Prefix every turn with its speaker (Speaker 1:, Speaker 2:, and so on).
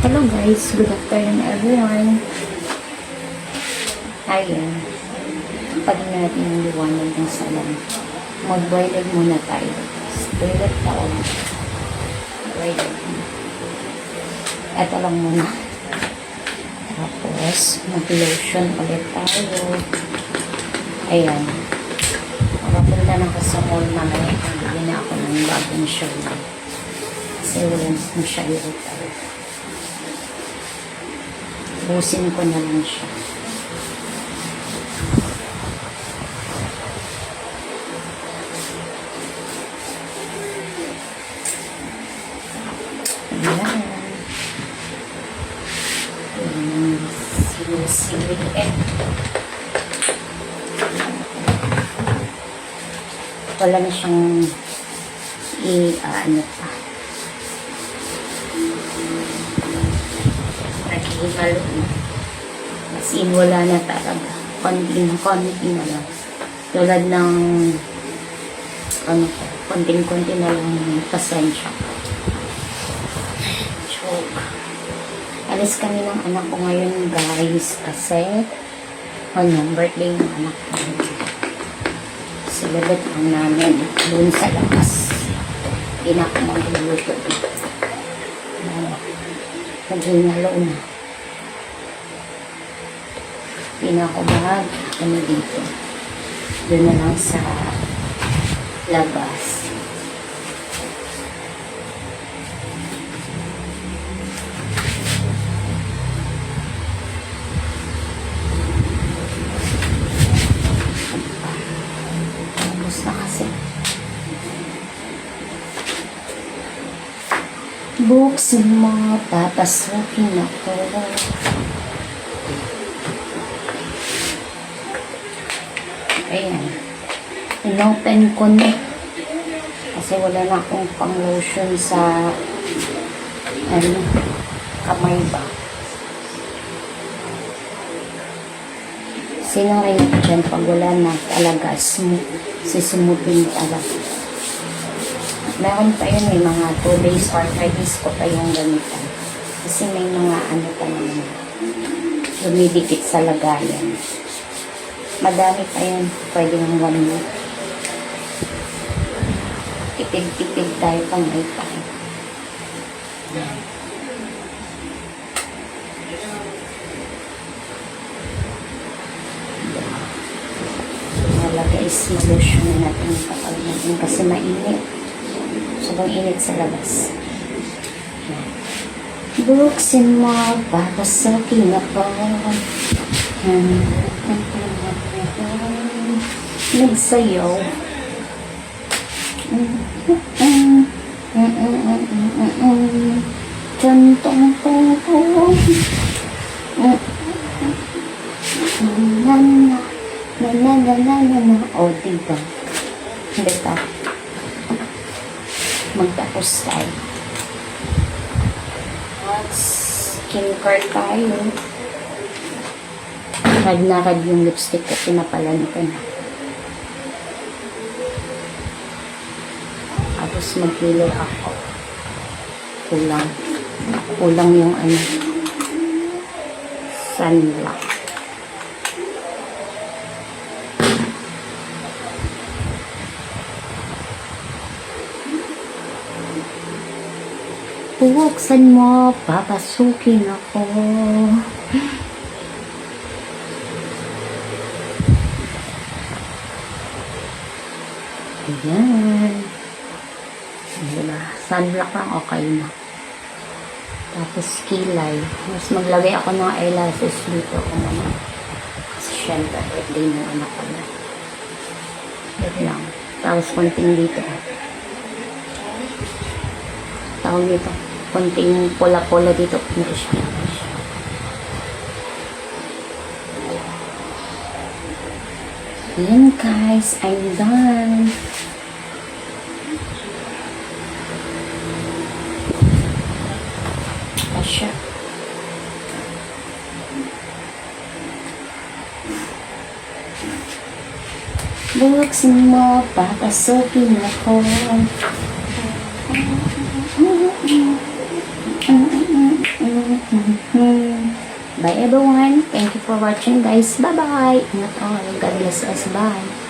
Speaker 1: Hello guys, good afternoon everyone. Ayan, pagin natin yung liwanag ng salon. Mag-boiler muna tayo. Toilet towel. Boiler. Ito lang muna. Tapos, mag-lotion ulit tayo. Ayan. Makapunta na ako sa mall mamaya. Bili na ako ng bagong shower. Kasi wala na shower tayo. Busin ko na lang siya. Ayan. Sinusilig eh. Wala na siyang ano pa. Naghihalo na. As in, wala na talaga. Konti na lang. Tulad ng konting-konti na lang yung pasensya. Joke. Alis kami ng anak ko ngayon guys kasi birthday ng anak ko. Celebrate lang namin doon sa labas. Hindi na ako magluluto. Naghingalo na. Hindi na ako dito. Doon na lang sa labas. Tapos na kasi. Buksin mo, papasukin ako. Ayan. Inopen ko na. Kasi wala na akong pang-lotion sa kamay ba. Sinaray ko dyan pag wala na talaga. Sisumutin talaga. Meron pa yun, may mga 2 days or 3 days ko pa yung gamitan. Kasi may mga pa naman lumidikit sa lagayan. Madami pa yun. Pwede ng 1 week. Tipid-tipid tayo pang may tayo. Malagay is lotion na natin kapag natin kasi mainit. Sobrang init sa labas. Buksin mo, papasakin ako. Nagsayaw. Tantong-tong-tong. O, diba? Beta. Magtapos tayo. Skincare tayo. Rad yung lipstick ko. Pinapalan ko na. Tapos mag-healer ako. Kulang yung sunblock. Buksan mo, papasukin ako. Ayan. Diba? Sunblock lang, okay na. Tapos kilay. Mas maglagay ako ng eyelashes dito kung ano. Kasi syempre, birthday ng anak ko na. Ito lang. Tapos konting dito. Tawag dito. Konting pula-pula dito. Ayan guys, I'm done. Asya. Buksin mo, papasukin ako. Bye-bye everyone. Thank you for watching guys. Bye-bye. Ingat all. God bless us. Bye.